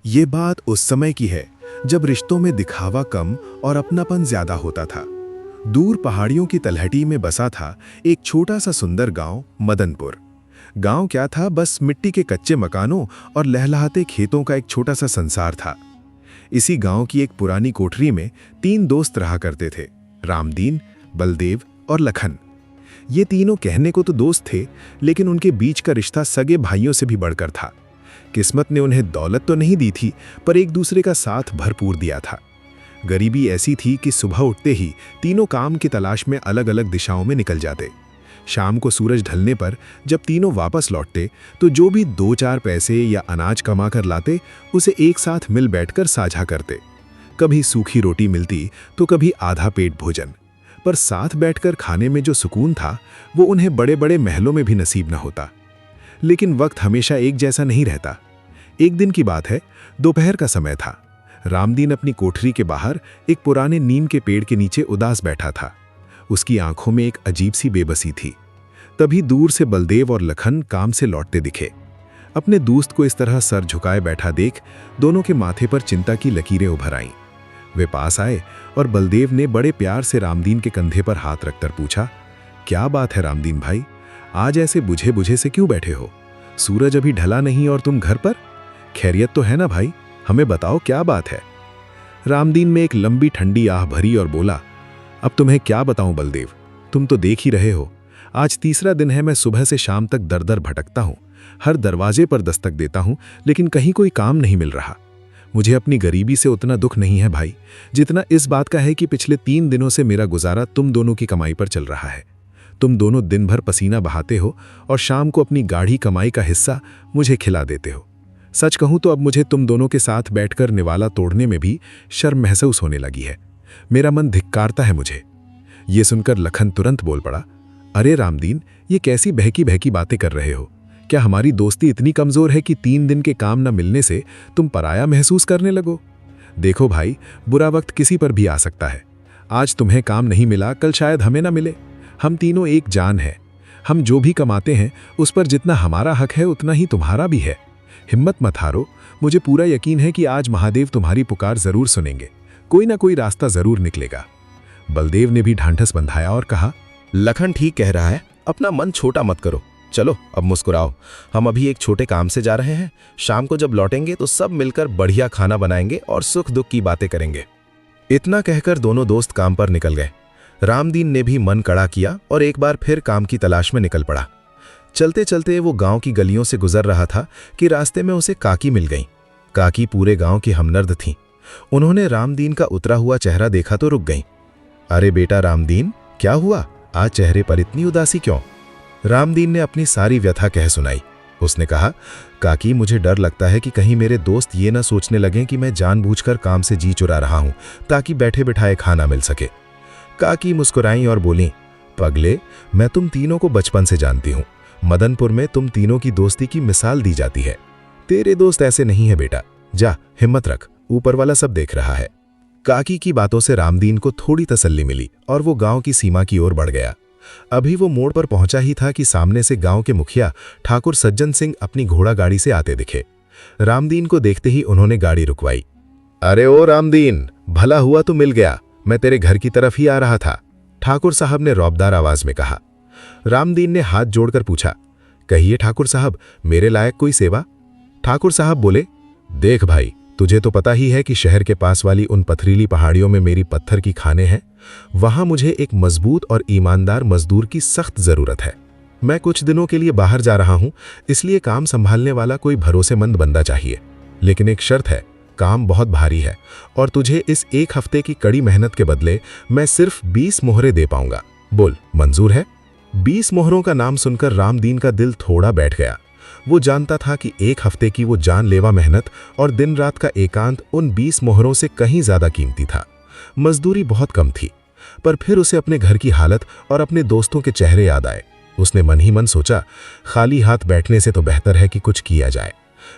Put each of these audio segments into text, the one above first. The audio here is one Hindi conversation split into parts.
ये बात उस समय की है जब रिश्तों में दिखावा कम और अपनापन ज्यादा होता था। दूर पहाड़ियों की तलहटी में बसा था एक छोटा सा सुंदर गांव मदनपुर। गांव क्या था, बस मिट्टी के कच्चे मकानों और लहलहाते खेतों का एक छोटा सा संसार था। इसी गांव की एक पुरानी कोठरी में 3 दोस्त रहा करते थे, रामदीन, बलदेव और लखन। ये तीनों कहने को तो दोस्त थे, लेकिन उनके बीच का रिश्ता सगे भाइयों से भी बढ़कर था। किस्मत ने उन्हें दौलत तो नहीं दी थी, पर एक दूसरे का साथ भरपूर दिया था। गरीबी ऐसी थी कि सुबह उठते ही तीनों काम की तलाश में अलग अलग दिशाओं में निकल जाते। शाम को सूरज ढलने पर जब तीनों वापस लौटते तो जो भी 2-4 पैसे या अनाज कमा कर लाते उसे एक साथ मिल बैठकर साझा करते। कभी सूखी रोटी मिलती तो कभी आधा पेट भोजन, पर साथ बैठकर खाने में जो सुकून था वो उन्हें बड़े बड़े महलों में भी नसीब न होता। लेकिन वक्त हमेशा एक जैसा नहीं रहता। एक दिन की बात है, दोपहर का समय था। रामदीन अपनी कोठरी के बाहर एक पुराने नीम के पेड़ के नीचे उदास बैठा था। उसकी आंखों में एक अजीब सी बेबसी थी। तभी दूर से बलदेव और लखन काम से लौटते दिखे। अपने दोस्त को इस तरह सर झुकाए बैठा देख दोनों के माथे पर चिंता की लकीरें उभर आईं। वे पास आए और बलदेव ने बड़े प्यार से रामदीन के कंधे पर हाथ रखकर पूछा, क्या बात है रामदीन भाई, आज ऐसे बुझे बुझे से क्यों बैठे हो? सूरज अभी ढला नहीं और तुम घर पर? खैरियत तो है ना भाई, हमें बताओ क्या बात है? रामदीन में एक लंबी ठंडी आह भरी और बोला, अब तुम्हें क्या बताऊं बलदेव, तुम तो देख ही रहे हो। आज तीसरा दिन है मैं सुबह से शाम तक दर दर भटकता हूं, हर दरवाजे पर दस्तक देता हूं, लेकिन कहीं कोई काम नहीं मिल रहा। मुझे अपनी गरीबी से उतना दुख नहीं है भाई, जितना इस बात का है कि पिछले 3 दिनों से मेरा गुजारा तुम दोनों की कमाई पर चल रहा है। तुम दोनों दिन भर पसीना बहाते हो और शाम को अपनी गाढ़ी कमाई का हिस्सा मुझे खिला देते हो। सच कहूं तो अब मुझे तुम दोनों के साथ बैठकर निवाला तोड़ने में भी शर्म महसूस होने लगी है। मेरा मन धिक्कारता है मुझे। ये सुनकर लखन तुरंत बोल पड़ा, अरे रामदीन, ये कैसी बहकी बहकी बातें कर रहे हो? क्या हमारी दोस्ती इतनी कमजोर है कि 3 दिन के काम न मिलने से तुम पराया महसूस करने लगो? देखो भाई, बुरा वक्त किसी पर भी आ सकता है। आज तुम्हें काम नहीं मिला, कल शायद हमें न मिले। हम तीनों एक जान है। हम जो भी कमाते हैं उस पर जितना हमारा हक है उतना ही तुम्हारा भी है। हिम्मत मत हारो, मुझे पूरा यकीन है कि आज महादेव तुम्हारी पुकार जरूर सुनेंगे। कोई ना कोई रास्ता जरूर निकलेगा। बलदेव ने भी ढांढस बंधाया और कहा, लखन ठीक कह रहा है, अपना मन छोटा मत करो। चलो अब मुस्कुराओ, हम अभी एक छोटे काम से जा रहे हैं। शाम को जब लौटेंगे तो सब मिलकर बढ़िया खाना बनाएंगे और सुख दुख की बातें करेंगे। इतना कहकर दोनों दोस्त काम पर निकल गए। रामदीन ने भी मन कड़ा किया और एक बार फिर काम की तलाश में निकल पड़ा। चलते चलते वो गांव की गलियों से गुजर रहा था कि रास्ते में उसे काकी मिल गई। काकी पूरे गांव की हमदर्द थीं। उन्होंने रामदीन का उतरा हुआ चेहरा देखा तो रुक गईं। अरे बेटा रामदीन, क्या हुआ? आज चेहरे पर इतनी उदासी क्यों? रामदीन ने अपनी सारी व्यथा कह सुनाई। उसने कहा, काकी, मुझे डर लगता है कि कहीं मेरे दोस्त ये न सोचने लगें कि मैं जानबूझकर काम से जी चुरा रहा हूं ताकि बैठे बिठाए खाना मिल सके। काकी मुस्कुराईं और बोलीं, पगले, मैं तुम तीनों को बचपन से जानती हूं। मदनपुर में तुम तीनों की दोस्ती की मिसाल दी जाती है। तेरे दोस्त ऐसे नहीं है बेटा, जा हिम्मत रख, ऊपर वाला सब देख रहा है। काकी की बातों से रामदीन को थोड़ी तसल्ली मिली और वो गांव की सीमा की ओर बढ़ गया। अभी वो मोड़ पर पहुंचा ही था कि सामने से गांव के मुखिया ठाकुर सज्जन सिंह अपनी घोड़ा गाड़ी से आते दिखे। रामदीन को देखते ही उन्होंने गाड़ी रुकवाई। अरे ओ रामदीन, भला हुआ तू मिल गया, मैं तेरे घर की तरफ ही आ रहा था, ठाकुर साहब ने रौबदार आवाज में कहा। रामदीन ने हाथ जोड़कर पूछा, कहिए ठाकुर साहब, मेरे लायक कोई सेवा? ठाकुर साहब बोले, देख भाई, तुझे तो पता ही है कि शहर के पास वाली उन पथरीली पहाड़ियों में मेरी पत्थर की खानें हैं। वहां मुझे एक मजबूत और ईमानदार मजदूर की सख्त जरूरत है। मैं कुछ दिनों के लिए बाहर जा रहा हूं, इसलिए काम संभालने वाला कोई भरोसेमंद बंदा चाहिए। लेकिन एक शर्त है, काम बहुत भारी है और तुझे इस 1 हफ्ते की कड़ी मेहनत के बदले मैं सिर्फ 20 मोहरे दे पाऊंगा। बोल, मंजूर है? 20 मोहरों का नाम सुनकर रामदीन का दिल थोड़ा बैठ गया। वो जानता था कि 1 हफ्ते की वो जानलेवा मेहनत और दिन रात का एकांत उन 20 मोहरों से कहीं ज्यादा कीमती था। मजदूरी बहुत कम थी, पर फिर उसे अपने घर की हालत और अपने दोस्तों के चेहरे याद आए। उसने मन ही मन सोचा, खाली हाथ बैठने से तो बेहतर है कि कुछ किया जाए।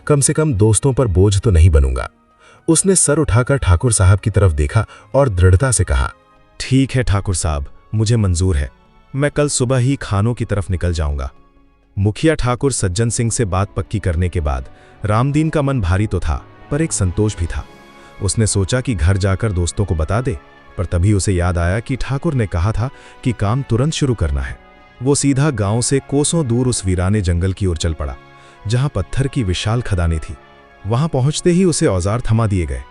कम से कम दोस्तों पर बोझ तो नहीं बनूंगा। उसने सर उठाकर ठाकुर साहब की तरफ देखा और दृढ़ता से कहा, ठीक है ठाकुर साहब, मुझे मंजूर है। मैं कल सुबह ही खानों की तरफ निकल जाऊंगा। मुखिया ठाकुर सज्जन सिंह से बात पक्की करने के बाद रामदीन का मन भारी तो था, पर एक संतोष भी था। उसने सोचा कि घर जाकर दोस्तों को बता दे, पर तभी उसे याद आया कि ठाकुर ने कहा था कि काम तुरंत शुरू करना है। वो सीधा गांव से कोसों दूर उस वीराने जंगल की ओर चल पड़ा, जहां पत्थर की विशाल खदानें थी। वहां पहुंचते ही उसे औजार थमा दिए गए।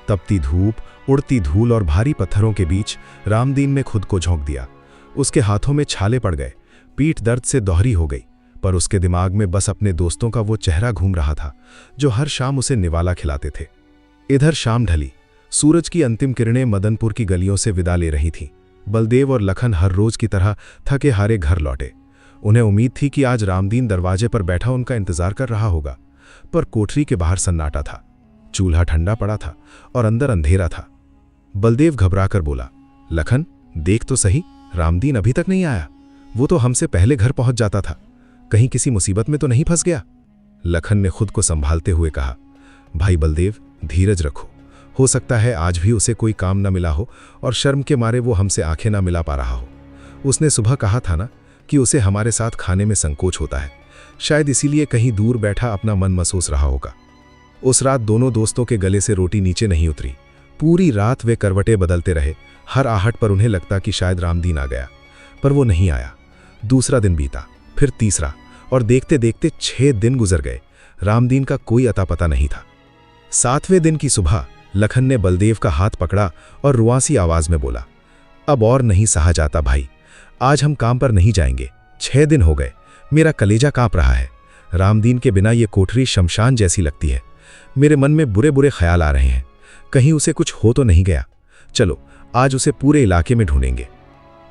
तपती धूप, उड़ती धूल और भारी पत्थरों के बीच रामदीन ने खुद को झोंक दिया। उसके हाथों में छाले पड़ गए, पीठ दर्द से दोहरी हो गई, पर उसके दिमाग में बस अपने दोस्तों का वो चेहरा घूम रहा था जो हर शाम उसे निवाला खिलाते थे। इधर शाम ढली, सूरज की अंतिम किरणें मदनपुर की गलियों से विदा ले रही थीं। बलदेव और लखन हर रोज की तरह थके हारे घर लौटे। उन्हें उम्मीद थी कि आज रामदीन दरवाजे पर बैठा उनका इंतजार कर रहा होगा, पर कोठरी के बाहर सन्नाटा था। चूल्हा ठंडा पड़ा था और अंदर अंधेरा था। बलदेव घबराकर बोला, लखन देख तो सही, रामदीन अभी तक नहीं आया। वो तो हमसे पहले घर पहुंच जाता था, कहीं किसी मुसीबत में तो नहीं फंस गया। लखन ने खुद को संभालते हुए कहा, भाई बलदेव धीरज रखो, हो सकता है आज भी उसे कोई काम न मिला हो और शर्म के मारे वो हमसे आंखें न मिला पा रहा हो। उसने सुबह कहा था ना कि उसे हमारे साथ खाने में संकोच होता है, शायद इसीलिए कहीं दूर बैठा अपना मन महसूस रहा होगा। उस रात दोनों दोस्तों के गले से रोटी नीचे नहीं उतरी। पूरी रात वे करवटें बदलते रहे। हर आहट पर उन्हें लगता कि शायद रामदीन आ गया, पर वो नहीं आया। दूसरा दिन बीता, फिर तीसरा, और देखते देखते 6 दिन गुजर गए। रामदीन का कोई अता पता नहीं था। 7वें दिन की सुबह लखन ने बलदेव का हाथ पकड़ा और रुआसी आवाज में बोला, अब और नहीं सहा जाता भाई, आज हम काम पर नहीं जाएंगे। 6 दिन हो गए, मेरा कलेजा कांप रहा है। रामदीन के बिना ये कोठरी शमशान जैसी लगती है। मेरे मन में बुरे बुरे ख्याल आ रहे हैं, कहीं उसे कुछ हो तो नहीं गया। चलो आज उसे पूरे इलाके में ढूंढेंगे।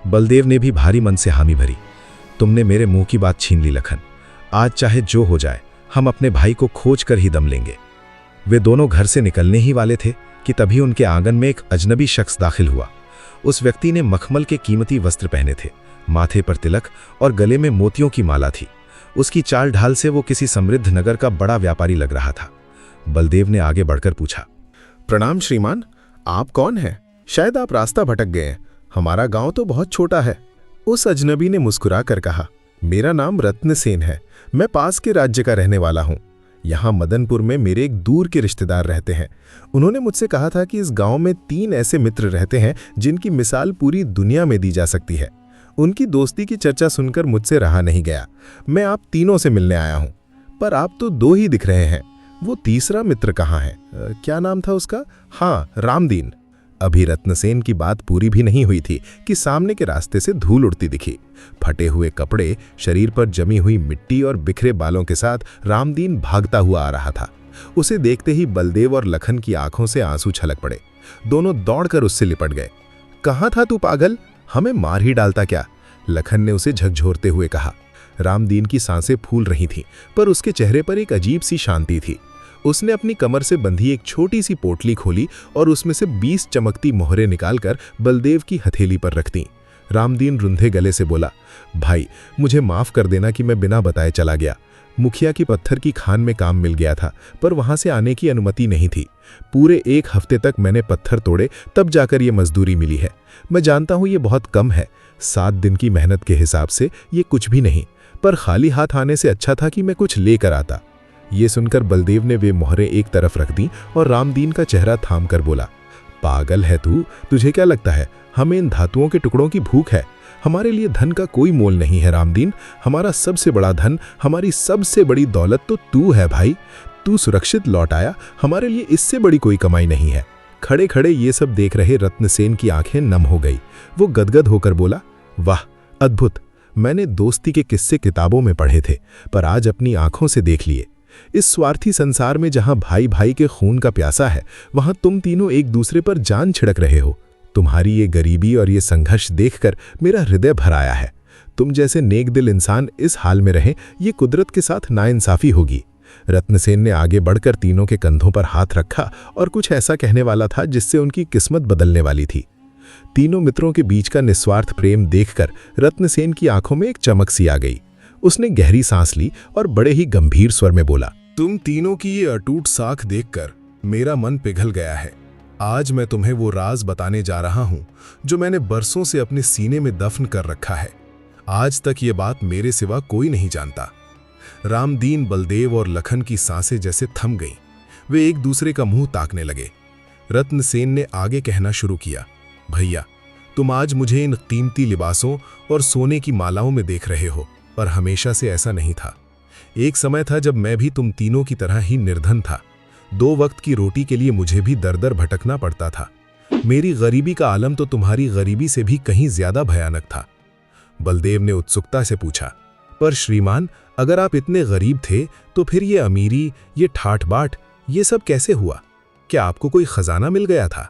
बलदेव ने भी भारी मन से हामी भरी। तुमने मेरे मुंह की बात छीन ली लखन, आज चाहे जो हो जाए हम अपने भाई को खोज कर ही दम लेंगे। वे दोनों घर से निकलने ही वाले थे कि तभी उनके आंगन में एक अजनबी शख्स दाखिल हुआ। उस व्यक्ति ने मखमल के कीमती वस्त्र पहने थे, माथे पर तिलक और गले में मोतियों की माला थी। उसकी चाल ढाल से वो किसी समृद्ध नगर का बड़ा व्यापारी लग रहा था। बलदेव ने आगे बढ़कर पूछा, प्रणाम श्रीमान, आप कौन हैं? शायद आप रास्ता भटक गए हैं, हमारा गांव तो बहुत छोटा है। उस अजनबी ने मुस्कुरा कर कहा, मेरा नाम रत्नसेन है, मैं पास के राज्य का रहने वाला हूं। यहाँ मदनपुर में मेरे एक दूर के रिश्तेदार रहते हैं। उन्होंने मुझसे कहा था कि इस गांव में 3 ऐसे मित्र रहते हैं जिनकी मिसाल पूरी दुनिया में दी जा सकती है। उनकी दोस्ती की चर्चा सुनकर मुझसे रहा नहीं गया। मैं आप तीनों से मिलने आया हूं, पर आप तो 2 ही दिख रहे हैं। वो तीसरा मित्र कहाँ है? क्या नाम था उसका? हाँ, रामदीन। अभी रत्नसेन की बात पूरी भी नहीं हुई थी कि सामने के रास्ते से धूल उड़ती दिखी। फटे हुए कपड़े, शरीर पर जमी हुई मिट्टी और बिखरे बालों के साथ रामदीन भागता हुआ आ रहा था। उसे देखते ही बलदेव और लखन की आंखों से आंसू छलक पड़े। दोनों दौड़कर उससे लिपट गए। कहाँ था तू पागल, हमें मार ही डालता क्या? लखन ने उसे झकझोरते हुए कहा। रामदीन की सांसें फूल रही थीं, पर उसके चेहरे पर एक अजीब सी शांति थी। उसने अपनी कमर से बंधी एक छोटी सी पोटली खोली और उसमें से 20 चमकती मोहरें निकालकर बलदेव की हथेली पर रख दी। रामदीन रुंधे गले से बोला, भाई मुझे माफ कर देना कि मैं बिना बताए चला गया। मुखिया की पत्थर की खान में काम मिल गया था, पर वहां से आने की अनुमति नहीं थी। पूरे 1 हफ्ते तक मैंने पत्थर तोड़े, तब जाकर ये मजदूरी मिली है। मैं जानता हूं ये बहुत कम है, 7 दिन की मेहनत के हिसाब से ये कुछ भी नहीं, पर खाली हाथ आने से अच्छा था कि मैं कुछ लेकर आता। ये सुनकर बलदेव ने वे मोहरें एक तरफ रख दी और रामदीन का चेहरा थाम कर बोला, पागल है तू, तुझे क्या लगता है हमें इन धातुओं के टुकड़ों की भूख है? हमारे लिए धन का कोई मोल नहीं है रामदीन। हमारा सबसे बड़ा धन, हमारी सबसे बड़ी दौलत तो तू है भाई। तू सुरक्षित लौट आया, हमारे लिए इससे बड़ी कोई कमाई नहीं है। खड़े खड़े ये सब देख रहे रत्नसेन की आंखें नम हो गई। वो गदगद होकर बोला, वाह अद्भुत, मैंने दोस्ती के किस्से किताबों में पढ़े थे, पर आज अपनी आंखों से देख लिए। इस स्वार्थी संसार में जहां भाई भाई के खून का प्यासा है, वहां तुम तीनों एक दूसरे पर जान छिड़क रहे हो। तुम्हारी ये गरीबी और ये संघर्ष देखकर मेरा हृदय भर आया है। तुम जैसे नेक दिल इंसान इस हाल में रहें, ये कुदरत के साथ नाइंसाफी होगी। रत्नसेन ने आगे बढ़कर तीनों के कंधों पर हाथ रखा और कुछ ऐसा कहने वाला था जिससे उनकी किस्मत बदलने वाली थी। तीनों मित्रों के बीच का निस्वार्थ प्रेम देखकर रत्नसेन की आंखों में एक चमक सी आ गई। उसने गहरी सांस ली और बड़े ही गंभीर स्वर में बोला, तुम तीनों की ये अटूट साख देखकर मेरा मन पिघल गया है। आज मैं तुम्हें वो राज बताने जा रहा हूं जो मैंने बरसों से अपने सीने में दफन कर रखा है। आज तक ये बात मेरे सिवा कोई नहीं जानता। रामदीन, बलदेव और लखन की सांसें जैसे थम गईं। वे एक दूसरे का मुंह ताकने लगे। रत्नसेन ने आगे कहना शुरू किया, भैया, तुम आज मुझे इन कीमती लिबासों और सोने की मालाओं में देख रहे हो, पर हमेशा से ऐसा नहीं था। एक समय था जब मैं भी तुम तीनों की तरह ही निर्धन था। 2 वक्त की रोटी के लिए मुझे भी दर दर भटकना पड़ता था। मेरी गरीबी का आलम तो तुम्हारी गरीबी से भी कहीं ज्यादा भयानक था। बलदेव ने उत्सुकता से पूछा, पर श्रीमान, अगर आप इतने गरीब थे तो फिर ये अमीरी, ये ठाठ बाट, ये सब कैसे हुआ? क्या आपको कोई खजाना मिल गया था?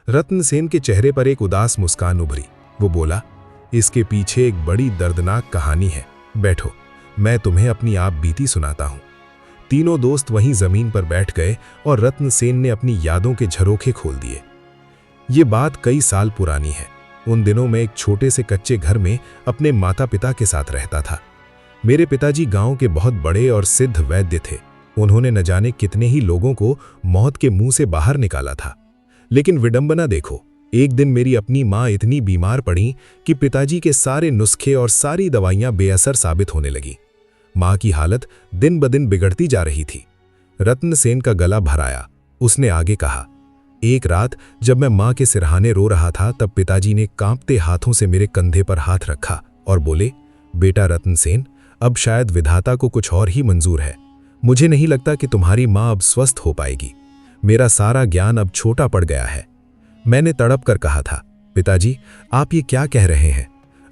रत्नसेन के चेहरे पर एक उदास मुस्कान उभरी। वो बोला, इसके पीछे एक बड़ी दर्दनाक कहानी है। बैठो, मैं तुम्हें अपनी आप बीती सुनाता हूं। तीनों दोस्त वहीं जमीन पर बैठ गए और रत्नसेन ने अपनी यादों के झरोखे खोल दिए। ये बात कई साल पुरानी है। उन दिनों में एक छोटे से कच्चे घर में अपने माता पिता के साथ रहता था। मेरे पिताजी गांव के बहुत बड़े और सिद्ध वैद्य थे। उन्होंने न जाने कितने ही लोगों को मौत के मुंह से बाहर निकाला था। लेकिन विडंबना देखो, एक दिन मेरी अपनी माँ इतनी बीमार पड़ी कि पिताजी के सारे नुस्खे और सारी दवाइयां बेअसर साबित होने लगी। माँ की हालत दिन ब दिन बिगड़ती जा रही थी। रत्नसेन का गला भर आया। उसने आगे कहा, एक रात जब मैं माँ के सिरहाने रो रहा था, तब पिताजी ने कांपते हाथों से मेरे कंधे पर हाथ रखा और बोले, बेटा रत्नसेन, अब शायद विधाता को कुछ और ही मंजूर है। मुझे नहीं लगता कि तुम्हारी माँ अब स्वस्थ हो पाएगी। मेरा सारा ज्ञान अब छोटा पड़ गया है। मैंने तड़प कर कहा था, पिताजी, आप ये क्या कह रहे हैं?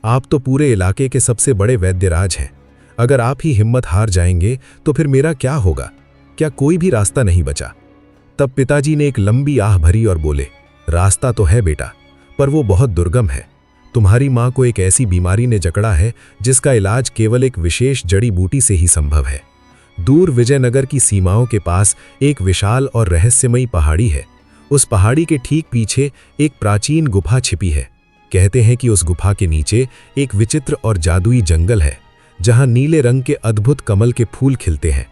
आप तो पूरे इलाके के सबसे बड़े वैद्यराज हैं। अगर आप ही हिम्मत हार जाएंगे तो फिर मेरा क्या होगा? क्या कोई भी रास्ता नहीं बचा? तब पिताजी ने एक लंबी आह भरी और बोले, रास्ता तो है बेटा, पर वो बहुत दुर्गम है। तुम्हारी माँ को एक ऐसी बीमारी ने जकड़ा है जिसका इलाज केवल एक विशेष जड़ी बूटी से ही संभव है। दूर विजयनगर की सीमाओं के पास एक विशाल और रहस्यमयी पहाड़ी है। उस पहाड़ी के ठीक पीछे एक प्राचीन गुफा छिपी है। कहते हैं कि उस गुफा के नीचे एक विचित्र और जादुई जंगल है, जहां नीले रंग के अद्भुत कमल के फूल खिलते हैं।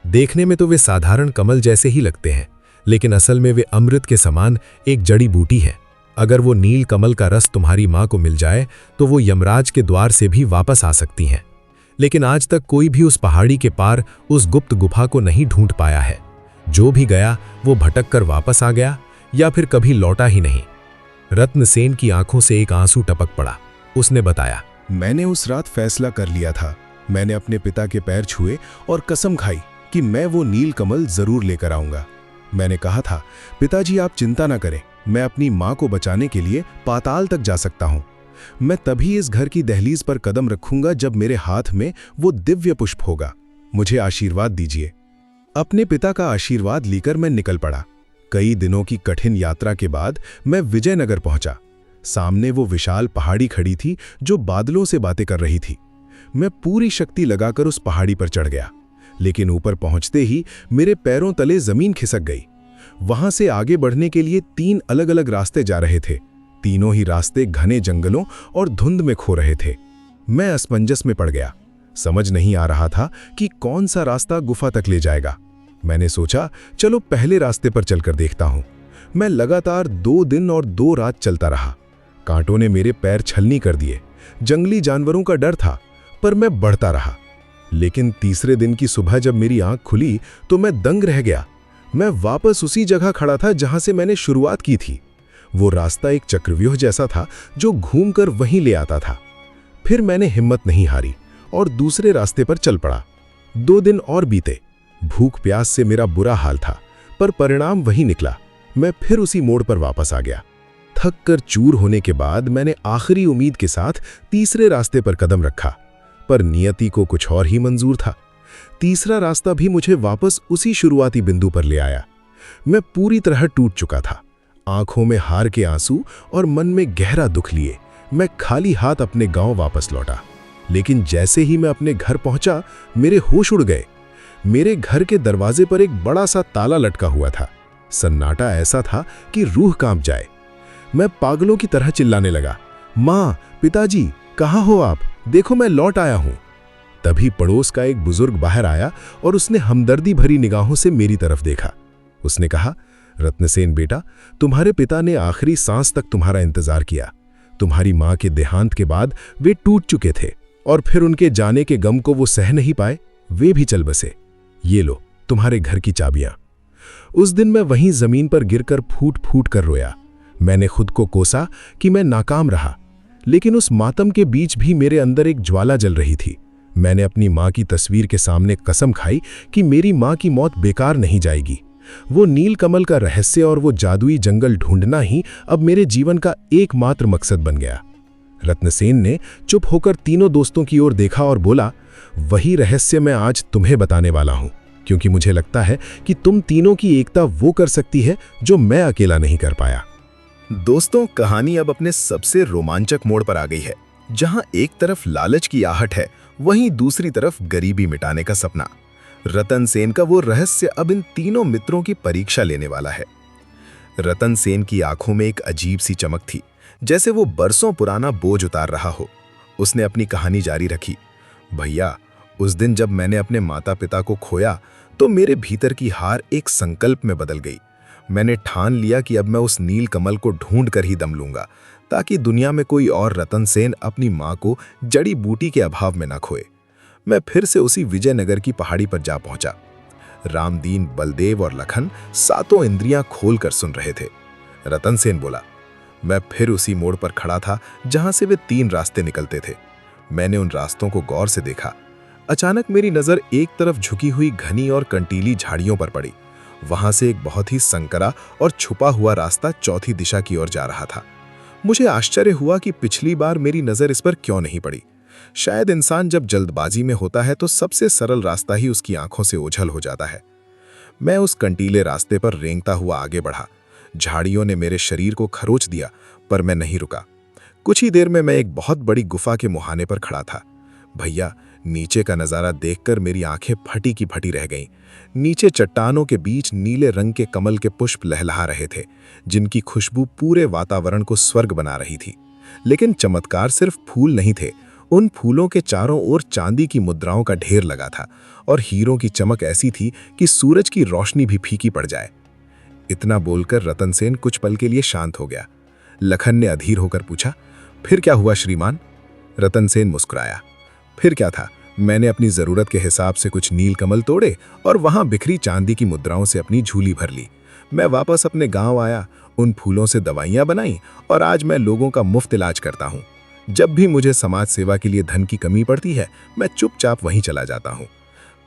देखने में तो वे साधारण कमल जैसे ही लगते हैं, लेकिन असल में वे अमृत के समान एक जड़ी बूटी है। अगर वो नील कमल का रस तुम्हारी माँ को मिल जाए तो वो यमराज के द्वार से भी वापस आ सकती हैं। लेकिन आज तक कोई भी उस पहाड़ी के पार उस गुप्त गुफा को नहीं ढूंढ पाया है। जो भी गया वो भटक कर वापस आ गया या फिर कभी लौटा ही नहीं। रत्नसेन की आंखों से एक आंसू टपक पड़ा। उसने बताया, मैंने उस रात फैसला कर लिया था। मैंने अपने पिता के पैर छुए और कसम खाई कि मैं वो नील कमल जरूर लेकर आऊंगा। मैंने कहा था, पिताजी आप चिंता ना करें, मैं अपनी माँ को बचाने के लिए पाताल तक जा सकता हूँ। मैं तभी इस घर की दहलीज पर कदम रखूंगा जब मेरे हाथ में वो दिव्य पुष्प होगा। मुझे आशीर्वाद दीजिए। अपने पिता का आशीर्वाद लेकर मैं निकल पड़ा। कई दिनों की कठिन यात्रा के बाद मैं विजयनगर पहुंचा। सामने वो विशाल पहाड़ी खड़ी थी जो बादलों से बातें कर रही थी। मैं पूरी शक्ति लगाकर उस पहाड़ी पर चढ़ गया, लेकिन ऊपर पहुंचते ही मेरे पैरों तले जमीन खिसक गई। वहां से आगे बढ़ने के लिए 3 अलग अलग रास्ते जा रहे थे। तीनों ही रास्ते घने जंगलों और धुंध में खो रहे थे। मैं असमंजस में पड़ गया। समझ नहीं आ रहा था कि कौन सा रास्ता गुफा तक ले जाएगा। मैंने सोचा, चलो पहले रास्ते पर चलकर देखता हूं। मैं लगातार 2 दिन और 2 रात चलता रहा। कांटों ने मेरे पैर छलनी कर दिए। जंगली जानवरों का डर था, पर मैं बढ़ता रहा। लेकिन तीसरे दिन की सुबह जब मेरी आंख खुली तो मैं दंग रह गया। मैं वापस उसी जगह खड़ा था जहां से मैंने शुरुआत की थी। वो रास्ता एक चक्रव्यूह जैसा था जो घूमकर वहीं ले आता था। फिर मैंने हिम्मत नहीं हारी और दूसरे रास्ते पर चल पड़ा। 2 दिन और बीते। भूख प्यास से मेरा बुरा हाल था, पर परिणाम वही निकला। मैं फिर उसी मोड़ पर वापस आ गया। थक कर चूर होने के बाद मैंने आखिरी उम्मीद के साथ तीसरे रास्ते पर कदम रखा, पर नियति को कुछ और ही मंजूर था। तीसरा रास्ता भी मुझे वापस उसी शुरुआती बिंदु पर ले आया। मैं पूरी तरह टूट चुका था। आंखों में हार के आंसू और मन में गहरा दुख लिए मैं खाली हाथ अपने गांव वापस लौटा। लेकिन जैसे ही मैं अपने घर पहुंचा, मेरे होश उड़ गए। मेरे घर के दरवाजे पर एक बड़ा सा ताला लटका हुआ था। सन्नाटा ऐसा था कि रूह कांप जाए। मैं पागलों की तरह चिल्लाने लगा, माँ, पिताजी, कहाँ हो आप? देखो मैं लौट आया हूं। तभी पड़ोस का एक बुजुर्ग बाहर आया और उसने हमदर्दी भरी निगाहों से मेरी तरफ देखा। उसने कहा, रत्नसेन बेटा, तुम्हारे पिता ने आखिरी सांस तक तुम्हारा इंतजार किया। तुम्हारी माँ के देहांत के बाद वे टूट चुके थे और फिर उनके जाने के गम को वो सह नहीं पाए, वे भी चल बसे। ये लो तुम्हारे घर की चाबियां। उस दिन मैं वहीं जमीन पर गिरकर फूट फूट कर रोया। मैंने खुद को कोसा कि मैं नाकाम रहा, लेकिन उस मातम के बीच भी मेरे अंदर एक ज्वाला जल रही थी। मैंने अपनी माँ की तस्वीर के सामने कसम खाई कि मेरी माँ की मौत बेकार नहीं जाएगी। वो नीलकमल का रहस्य और वो जादुई जंगल ढूंढना ही अब मेरे जीवन का एकमात्र मकसद बन गया। रत्नसेन ने चुप होकर तीनों दोस्तों की ओर देखा और बोला, वही रहस्य मैं आज तुम्हें बताने वाला हूं, क्योंकि मुझे लगता है कि तुम तीनों की एकता वो कर सकती है जो मैं अकेला नहीं कर पाया। दोस्तों, कहानी अब अपने सबसे रोमांचक मोड़ पर आ गई है, जहां एक तरफ लालच की आहट है, वहीं दूसरी तरफ गरीबी मिटाने का सपना। रतन सेन का वो रहस्य अब इन तीनों मित्रों की परीक्षा लेने वाला है। रतन सेन की आंखों में एक अजीब सी चमक थी, जैसे वो बरसों पुराना बोझ उतार रहा हो। उसने अपनी कहानी जारी रखी। भैया, उस दिन जब मैंने अपने माता पिता को खोया तो मेरे भीतर की हार एक संकल्प में बदल गई। मैंने ठान लिया कि अब मैं उस नील कमल को ढूंढ कर ही दम लूंगा, ताकि दुनिया में कोई और रतन सेन अपनी माँ को जड़ी बूटी के अभाव में न खोए। मैं फिर से उसी विजयनगर की पहाड़ी पर जा पहुंचा। रामदीन, बलदेव और लखन सातों इंद्रियां खोलकर सुन रहे थे। रतन सेन बोला, मैं फिर उसी मोड़ पर खड़ा था जहां से वे 3 रास्ते निकलते थे। मैंने उन रास्तों को गौर से देखा। अचानक मेरी नजर एक तरफ झुकी हुई घनी और कंटीली झाड़ियों पर पड़ी। वहां से एक बहुत ही संकरा और छुपा हुआ रास्ता चौथी दिशा की ओर जा रहा था। मुझे आश्चर्य हुआ कि पिछली बार मेरी नजर इस पर क्यों नहीं पड़ी। शायद इंसान जब जल्दबाजी में होता है तो सबसे सरल रास्ता ही उसकी आंखों से ओझल हो जाता है। मैं उस कंटीले रास्ते पर रेंगता हुआ आगे बढ़ा। झाड़ियों ने मेरे शरीर को खरोच दिया, पर मैं नहीं रुका। कुछ ही देर में मैं एक बहुत बड़ी गुफा के मुहाने पर खड़ा था। भैया, नीचे का नज़ारा देखकर मेरी आंखें फटी की फटी रह गईं। नीचे चट्टानों के बीच नीले रंग के कमल के पुष्प लहलहा रहे थे, जिनकी खुशबू पूरे वातावरण को स्वर्ग बना रही थी। लेकिन चमत्कार सिर्फ फूल नहीं थे। उन फूलों के चारों ओर चांदी की मुद्राओं का ढेर लगा था और हीरों की चमक ऐसी थी कि सूरज की रोशनी भी फीकी पड़ जाए। इतना बोलकर रतन सेन कुछ पल के लिए शांत हो गया। लखन ने अधीर होकर पूछा, फिर क्या हुआ श्रीमान? रतन सेन मुस्कुराया। फिर क्या था, मैंने अपनी जरूरत के हिसाब से कुछ नील कमल तोड़े और वहां बिखरी चांदी की मुद्राओं से अपनी झोली भर ली। मैं वापस अपने गांव आया, उन फूलों से दवाइयां बनाई और आज मैं लोगों का मुफ्त इलाज करता हूं। जब भी मुझे समाज सेवा के लिए धन की कमी पड़ती है, मैं चुपचाप वहीं चला जाता हूं।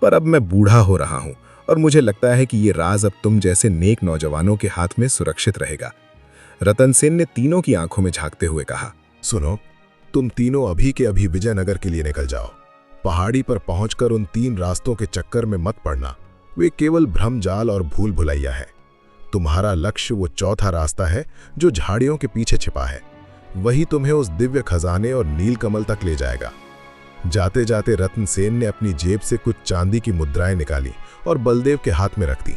पर अब मैं बूढ़ा हो रहा हूं और मुझे लगता है कि ये राज अब तुम जैसे नेक नौजवानों के हाथ में सुरक्षित रहेगा। रतन सेन ने तीनों की आंखों में झांकते हुए कहा, सुनो, तुम तीनों अभी के अभी विजयनगर के लिए निकल जाओ। पहाड़ी पर पहुंचकर उन 3 रास्तों के चक्कर में मत पड़ना। वे केवल भ्रमजाल और भूल भुलैया है। तुम्हारा लक्ष्य वो चौथा रास्ता है जो झाड़ियों के पीछे छिपा है। वही तुम्हें उस दिव्य खजाने और नीलकमल तक ले जाएगा। जाते जाते रत्न सेन ने अपनी जेब से कुछ चांदी की मुद्राएं निकाली और बलदेव के हाथ में रख दी।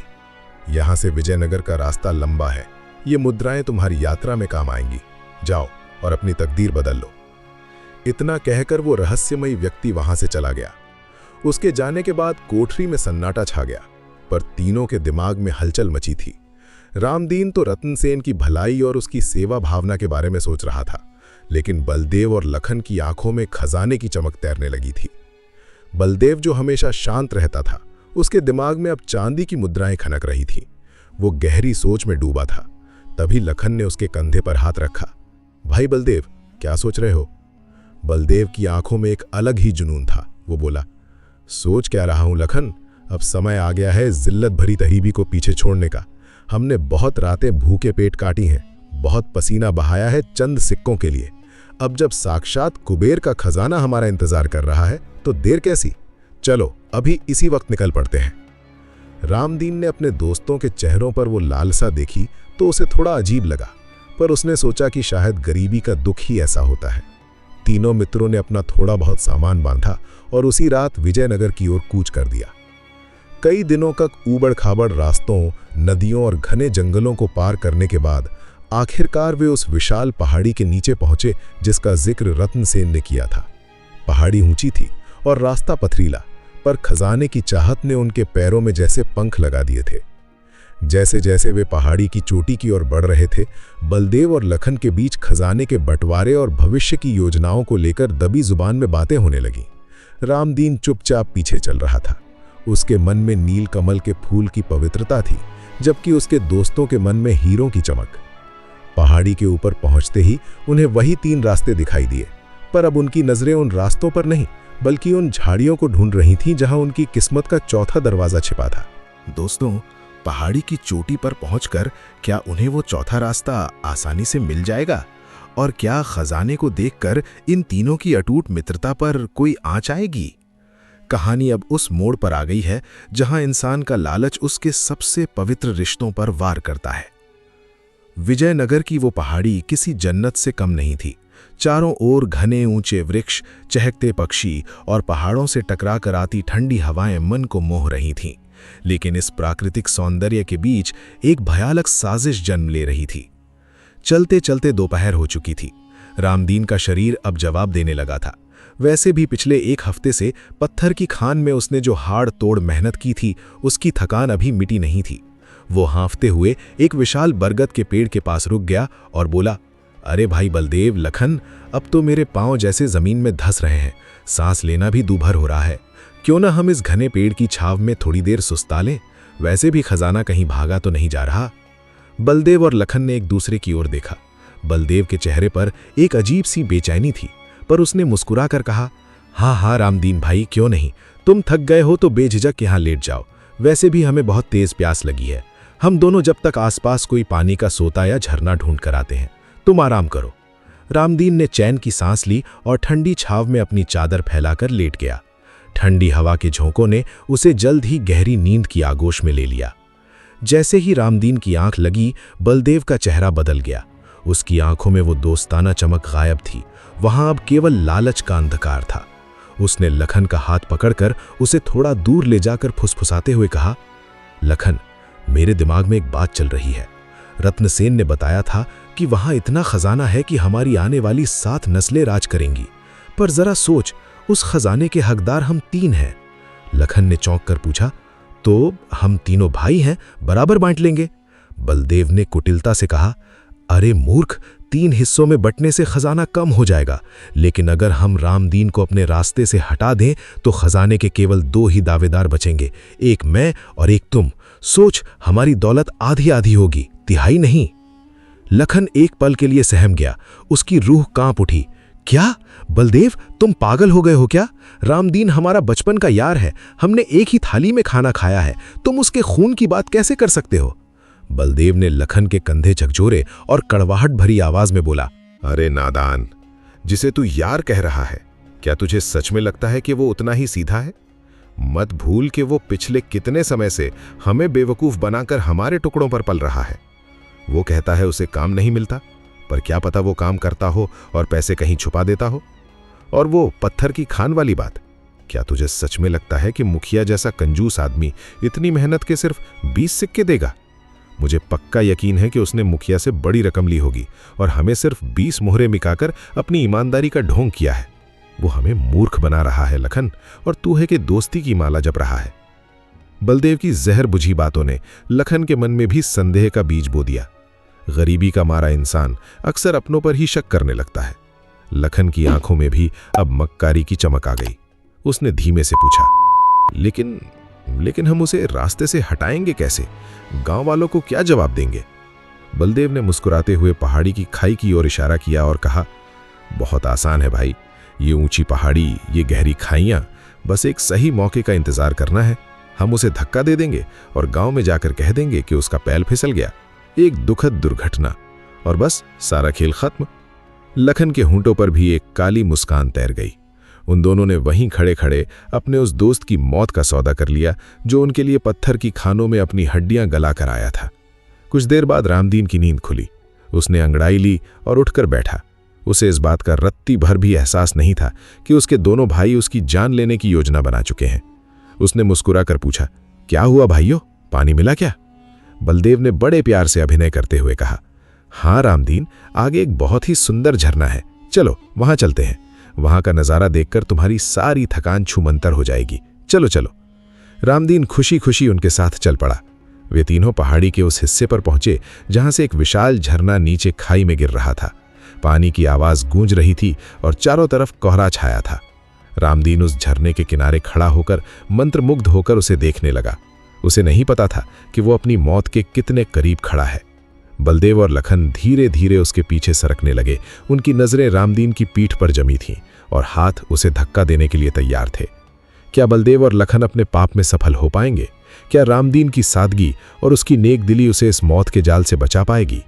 यहां से विजयनगर का रास्ता लंबा है। ये मुद्राएं तुम्हारी यात्रा में काम आएंगी। जाओ और अपनी तकदीर बदल लो। इतना कहकर वो रहस्यमयी व्यक्ति वहां से चला गया। उसके जाने के बाद कोठरी में सन्नाटा छा गया, पर तीनों के दिमाग में हलचल मची थी। रामदीन तो रतन सेन की भलाई और उसकी सेवा भावना के बारे में सोच रहा था, लेकिन बलदेव और लखन की आंखों में खजाने की चमक तैरने लगी थी। बलदेव, जो हमेशा शांत रहता था, उसके दिमाग में अब चांदी की मुद्राएं खनक रही थीं। वो गहरी सोच में डूबा था। तभी लखन ने उसके कंधे पर हाथ रखा। भाई बलदेव, क्या सोच रहे हो? बलदेव की आंखों में एक अलग ही जुनून था। वो बोला, सोच क्या रहा हूं लखन, अब समय आ गया है जिल्लत भरी तहीबी को पीछे छोड़ने का। हमने बहुत रातें भूखे पेट काटी हैं, बहुत पसीना बहाया है चंद सिक्कों के लिए। अब जब साक्षात कुबेर का खजाना हमारा इंतजार कर रहा है तो देर कैसी? चलो अभी इसी वक्त निकल पड़ते हैं। रामदीन ने अपने दोस्तों के चेहरों पर वो लालसा देखी तो उसे थोड़ा अजीब लगा, पर उसने सोचा कि शायद गरीबी का दुख ही ऐसा होता है। तीनों मित्रों ने अपना थोड़ा बहुत सामान बांधा और उसी रात विजयनगर की ओर कूच कर दिया। कई दिनों तक ऊबड़ खाबड़ रास्तों, नदियों और घने जंगलों को पार करने के बाद आखिरकार वे उस विशाल पहाड़ी के नीचे पहुंचे जिसका जिक्र रत्न सेन ने किया था। पहाड़ी ऊंची थी और रास्ता पथरीला, पर खजाने की चाहत ने उनके पैरों में जैसे पंख लगा दिए थे। जैसे जैसे वे पहाड़ी की चोटी की ओर बढ़ रहे थे, बलदेव और लखन के बीच खजाने के बंटवारे और भविष्य की योजनाओं को लेकर दबी जुबान में बातें होने लगीं। रामदीन चुपचाप पीछे चल रहा था। उसके मन में नील कमल के फूल की पवित्रता थी, जबकि उसके दोस्तों के मन में हीरों की चमक। पहाड़ी के ऊपर पहुंचते ही उन्हें वही 3 रास्ते दिखाई दिए, पर अब उनकी नजरें उन रास्तों पर नहीं बल्कि उन झाड़ियों को ढूंढ रही थीं जहां उनकी किस्मत का चौथा दरवाजा छिपा था। दोस्तों, पहाड़ी की चोटी पर पहुंचकर क्या उन्हें वो चौथा रास्ता आसानी से मिल जाएगा? और क्या खजाने को देखकर इन तीनों की अटूट मित्रता पर कोई आंच आएगी? कहानी अब उस मोड़ पर आ गई है जहां इंसान का लालच उसके सबसे पवित्र रिश्तों पर वार करता है। विजयनगर की वो पहाड़ी किसी जन्नत से कम नहीं थी। चारों ओर घने ऊंचे वृक्ष, चहकते पक्षी और पहाड़ों से टकरा कर आती ठंडी हवाएं मन को मोह रही थीं। लेकिन इस प्राकृतिक सौंदर्य के बीच एक भयानक साजिश जन्म ले रही थी। चलते चलते दोपहर हो चुकी थी। रामदीन का शरीर अब जवाब देने लगा था। वैसे भी पिछले 1 हफ्ते से पत्थर की खान में उसने जो हाड़ तोड़ मेहनत की थी, उसकी थकान अभी मिटी नहीं थी। वो हाँफते हुए एक विशाल बरगद के पेड़ के पास रुक गया और बोला, अरे भाई बलदेव, लखन, अब तो मेरे पांव जैसे जमीन में धंस रहे हैं, सांस लेना भी दूभर हो रहा है। क्यों ना हम इस घने पेड़ की छाव में थोड़ी देर सुस्ता लें? वैसे भी खजाना कहीं भागा तो नहीं जा रहा। बलदेव और लखन ने एक दूसरे की ओर देखा। बलदेव के चेहरे पर एक अजीब सी बेचैनी थी, पर उसने मुस्कुरा कर कहा, हाँ रामदीन भाई, क्यों नहीं, तुम थक गए हो तो बेझिझक यहाँ लेट जाओ। वैसे भी हमें बहुत तेज प्यास लगी है। हम दोनों जब तक आसपास कोई पानी का सोता या झरना ढूंढ कर आते हैं, तुम आराम करो। रामदीन ने चैन की सांस ली और ठंडी छाव में अपनी चादर फैलाकर लेट गया। ठंडी हवा के झोंकों ने उसे जल्द ही गहरी नींद की आगोश में ले लिया। जैसे ही रामदीन की आंख लगी, बलदेव का चेहरा बदल गया। उसकी आंखों में वो दोस्ताना चमक गायब थी। वहां अब केवल लालच का अंधकार था। उसने लखन का हाथ पकड़कर उसे थोड़ा दूर ले जाकर फुसफुसाते हुए कहा, लखन, मेरे दिमाग में एक बात चल रही है। रत्नसेन ने बताया था कि वहां इतना खजाना है कि हमारी आने वाली 7 नस्लें राज करेंगी। पर जरा सोच, उस खजाने के हकदार हम 3 हैं। लखन ने चौंक कर पूछा, तो हम तीनों भाई हैं, बराबर बांट लेंगे। बलदेव ने कुटिलता से कहा, अरे मूर्ख, 3 हिस्सों में बंटने से खजाना कम हो जाएगा। लेकिन अगर हम रामदीन को अपने रास्ते से हटा दें तो खजाने के केवल 2 ही दावेदार बचेंगे, एक मैं और एक तुम। सोच, हमारी दौलत आधी आधी होगी, तिहाई नहीं। लखन एक पल के लिए सहम गया। उसकी रूह कांप उठी। क्या बलदेव, तुम पागल हो गए हो क्या? रामदीन हमारा बचपन का यार है, हमने एक ही थाली में खाना खाया है, तुम उसके खून की बात कैसे कर सकते हो? बलदेव ने लखन के कंधे झकझोरे और कड़वाहट भरी आवाज में बोला, अरे नादान, जिसे तू यार कह रहा है, क्या तुझे सच में लगता है कि वो उतना ही सीधा है? मत भूल कि वो पिछले कितने समय से हमें बेवकूफ बनाकर हमारे टुकड़ों पर पल रहा है। वो कहता है उसे काम नहीं मिलता, पर क्या पता वो काम करता हो और पैसे कहीं छुपा देता हो। और वो पत्थर की खान वाली बात, क्या तुझे सच में लगता है कि मुखिया जैसा कंजूस आदमी इतनी मेहनत के सिर्फ 20 सिक्के देगा? मुझे पक्का यकीन है कि उसने मुखिया से बड़ी रकम ली होगी और हमें सिर्फ 20 मोहरे मिकाकर अपनी ईमानदारी का ढोंग किया है। वो हमें मूर्ख बना रहा है लखन, और तू है कि दोस्ती की माला जप रहा है। बलदेव की जहर बुझी बातों ने लखन के मन में भी संदेह का बीज बो दिया। गरीबी का मारा इंसान अक्सर अपनों पर ही शक करने लगता है। लखन की आंखों में भी अब मक्कारी की चमक आ गई। उसने धीमे से पूछा, लेकिन हम उसे रास्ते से हटाएंगे कैसे? गांव वालों को क्या जवाब देंगे? बलदेव ने मुस्कुराते हुए पहाड़ी की खाई की ओर इशारा किया और कहा, बहुत आसान है भाई, ये ऊंची पहाड़ी, ये गहरी खाइयां, बस एक सही मौके का इंतजार करना है। हम उसे धक्का दे देंगे और गांव में जाकर कह देंगे कि उसका पैर फिसल गया, एक दुखद दुर्घटना, और बस सारा खेल खत्म। लखन के होंठों पर भी एक काली मुस्कान तैर गई। उन दोनों ने वहीं खड़े खड़े अपने उस दोस्त की मौत का सौदा कर लिया जो उनके लिए पत्थर की खानों में अपनी हड्डियां गला कर आया था। कुछ देर बाद रामदीन की नींद खुली। उसने अंगड़ाई ली और उठकर बैठा। उसे इस बात का रत्ती भर भी एहसास नहीं था कि उसके दोनों भाई उसकी जान लेने की योजना बना चुके हैं। उसने मुस्कुरा कर पूछा, क्या हुआ भाइयों, पानी मिला क्या? बलदेव ने बड़े प्यार से अभिनय करते हुए कहा, हाँ रामदीन, आगे एक बहुत ही सुंदर झरना है, चलो वहां चलते हैं। वहां का नजारा देखकर तुम्हारी सारी थकान छूमंतर हो जाएगी। चलो चलो। रामदीन खुशी खुशी उनके साथ चल पड़ा। वे तीनों पहाड़ी के उस हिस्से पर पहुंचे जहां से एक विशाल झरना नीचे खाई में गिर रहा था। पानी की आवाज गूंज रही थी और चारों तरफ कोहरा छाया था। रामदीन उस झरने के किनारे खड़ा होकर मंत्रमुग्ध होकर उसे देखने लगा। उसे नहीं पता था कि वो अपनी मौत के कितने करीब खड़ा है। बलदेव और लखन धीरे धीरे उसके पीछे सरकने लगे। उनकी नजरें रामदीन की पीठ पर जमी थीं और हाथ उसे धक्का देने के लिए तैयार थे। क्या बलदेव और लखन अपने पाप में सफल हो पाएंगे? क्या रामदीन की सादगी और उसकी नेक दिली उसे इस मौत के जाल से बचा पाएगी?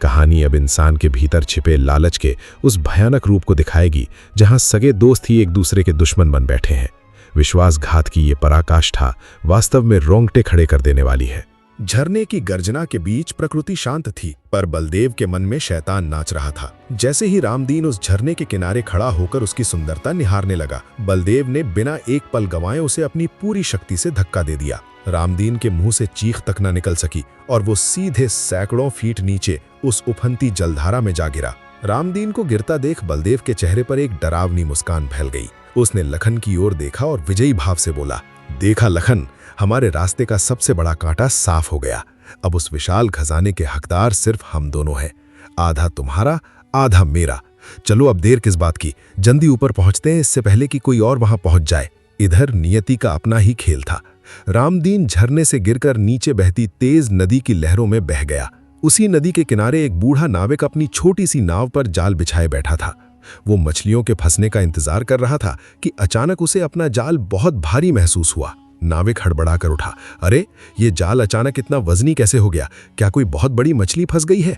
कहानी अब इंसान के भीतर छिपे लालच के उस भयानक रूप को दिखाएगी जहां सगे दोस्त ही एक दूसरे के दुश्मन बन बैठे हैं। विश्वासघात की ये पराकाष्ठा वास्तव में रोंगटे खड़े कर देने वाली है। झरने की गर्जना के बीच प्रकृति शांत थी, पर बलदेव के मन में शैतान नाच रहा था। जैसे ही रामदीन उस झरने के किनारे खड़ा होकर उसकी सुंदरता निहारने लगा, बलदेव ने बिना एक पल गंवाए उसे अपनी पूरी शक्ति से धक्का दे दिया। रामदीन के मुंह से चीख तक न निकल सकी और वो सीधे सैकड़ों फीट नीचे उस उफनती जलधारा में जा गिरा। रामदीन को गिरता देख बलदेव के चेहरे पर एक डरावनी मुस्कान फैल गई। उसने लखन की ओर देखा और विजयी भाव से बोला, देखा लखन, हमारे रास्ते का सबसे बड़ा कांटा साफ हो गया। अब उस विशाल खजाने के हकदार सिर्फ हम दोनों हैं, आधा तुम्हारा आधा मेरा। चलो अब देर किस बात की, जल्दी ऊपर पहुंचते हैं, इससे पहले कि कोई और वहां पहुंच जाए। इधर नियति का अपना ही खेल था। रामदीन झरने से गिरकर नीचे बहती तेज नदी की लहरों में बह गया। उसी नदी के किनारे एक बूढ़ा नाविक अपनी छोटी सी नाव पर जाल बिछाए बैठा था। वो मछलियों के फंसने का इंतजार कर रहा था कि अचानक उसे अपना जाल बहुत भारी महसूस हुआ। नाविक हड़बड़ा कर उठा, अरे ये जाल अचानक इतना वजनी कैसे हो गया? क्या कोई बहुत बड़ी मछली फंस गई है?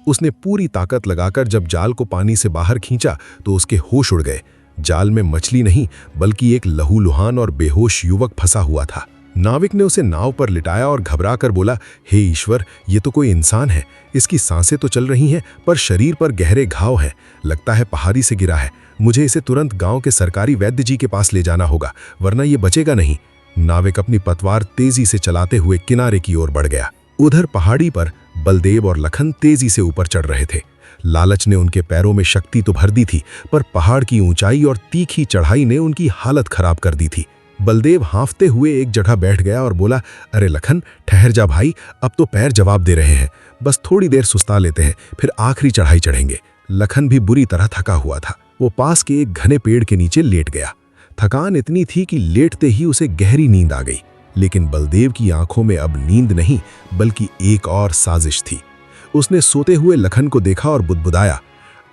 उसने पूरी ताकत लगाकर जब जाल को पानी से बाहर खींचा तो उसके होश उड़ गए। जाल में मछली नहीं बल्कि एक लहूलुहान और बेहोश युवक फंसा हुआ था। नाविक ने उसे नाव पर लिटाया और घबरा कर बोला, हे ईश्वर, ये तो कोई इंसान है। इसकी सांसें तो चल रही हैं पर शरीर पर गहरे घाव हैं। लगता है पहाड़ी से गिरा है। मुझे इसे तुरंत गांव के सरकारी वैद्य जी के पास ले जाना होगा, वरना ये बचेगा नहीं। नाविक अपनी पतवार तेजी से चलाते हुए किनारे की ओर बढ़ गया। उधर पहाड़ी पर बलदेव और लखन तेजी से ऊपर चढ़ रहे थे। लालच ने उनके पैरों में शक्ति तो भर दी थी, पर पहाड़ की ऊंचाई और तीखी चढ़ाई ने उनकी हालत खराब कर दी थी। बलदेव हांफते हुए एक जगह बैठ गया और बोला, अरे लखन, ठहर जा भाई, अब तो पैर जवाब दे रहे हैं। बस थोड़ी देर सुस्ता लेते हैं, फिर आखिरी चढ़ाई चढ़ेंगे। लखन भी बुरी तरह थका हुआ था। वो पास के एक घने पेड़ के नीचे लेट गया। थकान इतनी थी कि लेटते ही उसे गहरी नींद आ गई। लेकिन बलदेव की आंखों में अब नींद नहीं बल्कि एक और साजिश थी। उसने सोते हुए लखन को देखा और बुदबुदाया,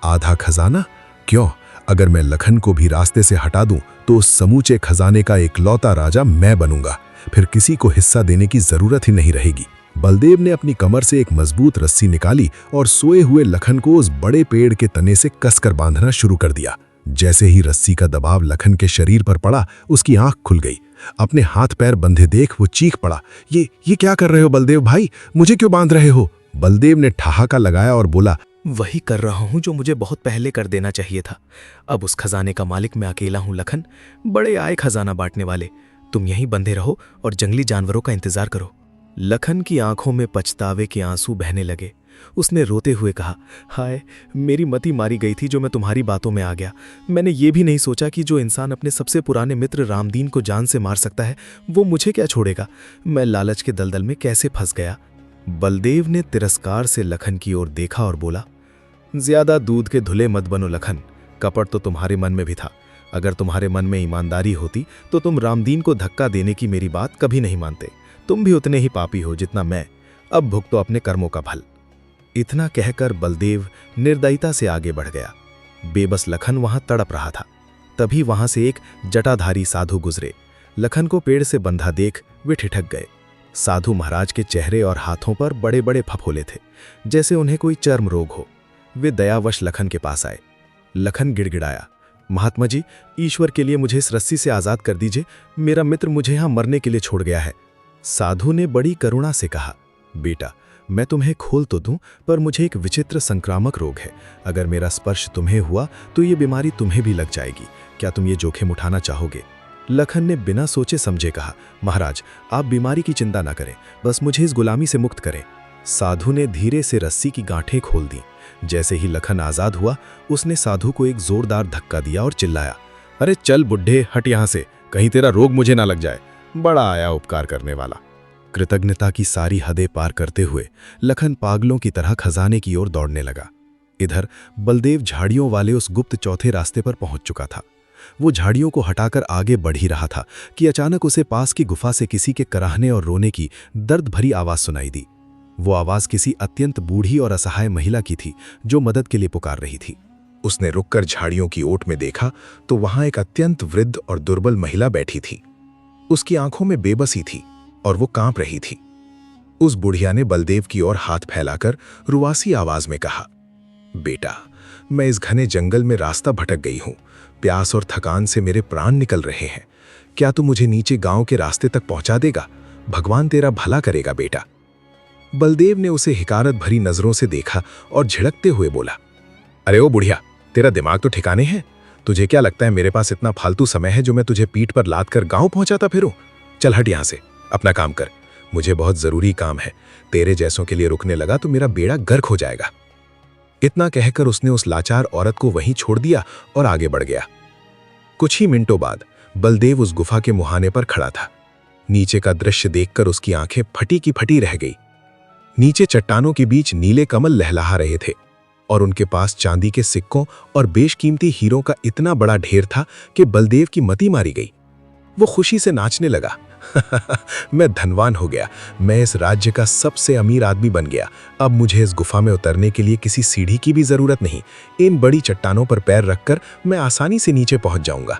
आधा खजाना? क्यों, अगर मैं लखन को भी रास्ते से हटा दूं तो उस समूचे खजाने का इकलौता राजा मैं बनूंगा। फिर किसी को हिस्सा देने की जरूरत ही नहीं रहेगी। बलदेव ने अपनी कमर से एक मजबूत रस्सी निकाली और सोए हुए लखन को उस बड़े पेड़ के तने से कसकर बांधना शुरू कर दिया। जैसे ही रस्सी का दबाव लखन के शरीर पर पड़ा, उसकी आंख खुल गई। अपने हाथ पैर बंधे देख वो चीख पड़ा, ये क्या कर रहे हो बलदेव भाई? मुझे क्यों बांध रहे हो? बलदेव ने ठहाका लगाया और बोला, वही कर रहा हूं जो मुझे बहुत पहले कर देना चाहिए था। अब उस खजाने का मालिक मैं अकेला हूं लखन। बड़े आए खजाना बांटने वाले। तुम यहीं बंधे रहो और जंगली जानवरों का इंतजार करो। लखन की आंखों में पछतावे के आंसू बहने लगे। उसने रोते हुए कहा, हाय, मेरी मति मारी गई थी जो मैं तुम्हारी बातों में आ गया। मैंने ये भी नहीं सोचा कि जो इंसान अपने सबसे पुराने मित्र रामदीन को जान से मार सकता है वो मुझे क्या छोड़ेगा। मैं लालच के दलदल में कैसे फंस गया। बलदेव ने तिरस्कार से लखन की ओर देखा और बोला, ज्यादा दूध के धुले मत बनो लखन। कपट तो तुम्हारे मन में भी था। अगर तुम्हारे मन में ईमानदारी होती तो तुम रामदीन को धक्का देने की मेरी बात कभी नहीं मानते। तुम भी उतने ही पापी हो जितना मैं। अब भुगतो अपने कर्मों का फल। इतना कहकर बलदेव निर्दयता से आगे बढ़ गया। बेबस लखन वहां तड़प रहा था। तभी वहां से एक जटाधारी साधु गुजरे। लखन को पेड़ से बंधा देख वे ठिठक गए। साधु महाराज के चेहरे और हाथों पर बड़े बड़े फफोले थे, जैसे उन्हें कोई चर्म रोग हो। वे दयावश लखन के पास आए। लखन गिड़गिड़ाया, महात्मा जी, ईश्वर के लिए मुझे इस रस्सी से आजाद कर दीजिए। मेरा मित्र मुझे यहां मरने के लिए छोड़ गया है। साधु ने बड़ी करुणा से कहा, बेटा, मैं तुम्हें खोल तो दूं, पर मुझे एक विचित्र संक्रामक रोग है। अगर मेरा स्पर्श तुम्हें हुआ तो ये बीमारी तुम्हें भी लग जाएगी। क्या तुम ये जोखिम उठाना चाहोगे? लखन ने बिना सोचे समझे कहा, महाराज, आप बीमारी की चिंता न करें, बस मुझे इस गुलामी से मुक्त करें। साधु ने धीरे से रस्सी की गांठें खोल दी। जैसे ही लखन आजाद हुआ, उसने साधु को एक जोरदार धक्का दिया और चिल्लाया, अरे चल बुड्ढे, हट यहां से, कहीं तेरा रोग मुझे ना लग जाए। बड़ा आया उपकार करने वाला। कृतज्ञता की सारी हदें पार करते हुए लखन पागलों की तरह खजाने की ओर दौड़ने लगा। इधर बलदेव झाड़ियों वाले उस गुप्त चौथे रास्ते पर पहुंच चुका था। वो झाड़ियों को हटाकर आगे बढ़ ही रहा था कि अचानक उसे पास की गुफा से किसी के कराहने और रोने की दर्द भरी आवाज सुनाई दी। वो आवाज किसी अत्यंत बूढ़ी और असहाय महिला की थी जो मदद के लिए पुकार रही थी। उसने रुककर झाड़ियों की ओट में देखा तो वहां एक अत्यंत वृद्ध और दुर्बल महिला बैठी थी। उसकी आंखों में बेबसी थी और वो कांप रही थी। उस बुढ़िया ने बलदेव की ओर हाथ फैलाकर रुआसी आवाज में कहा, बेटा, मैं इस घने जंगल में रास्ता भटक गई हूं। प्यास और थकान से मेरे प्राण निकल रहे हैं। क्या तू मुझे नीचे गांव के रास्ते तक पहुंचा देगा? भगवान तेरा भला करेगा बेटा। बलदेव ने उसे हिकारत भरी नजरों से देखा और झिड़कते हुए बोला, अरे ओ बुढ़िया, तेरा दिमाग तो ठिकाने है? तुझे क्या लगता है मेरे पास इतना फालतू समय है जो मैं तुझे पीठ पर लाद कर गांव पहुंचाता फिरूं? चल हट यहां से, अपना काम कर। मुझे बहुत जरूरी काम है। तेरे जैसों के लिए रुकने लगा तो मेरा बेड़ा गर्क हो जाएगा। इतना कहकर उसने उस लाचार औरत को वहीं छोड़ दिया और आगे बढ़ गया। कुछ ही मिनटों बाद बलदेव उस गुफा के मुहाने पर खड़ा था। नीचे का दृश्य देखकर उसकी आंखें फटी की फटी रह गई। नीचे चट्टानों के बीच नीले कमल लहलहा रहे थे और उनके पास चांदी के सिक्कों और बेशकीमती हीरों का इतना बड़ा ढेर था कि बलदेव की मति मारी गई। वो खुशी से नाचने लगा। मैं धनवान हो गया। मैं इस राज्य का सबसे अमीर आदमी बन गया। अब मुझे इस गुफा में उतरने के लिए किसी सीढ़ी की भी जरूरत नहीं। इन बड़ी चट्टानों पर पैर रखकर मैं आसानी से नीचे पहुंच जाऊंगा।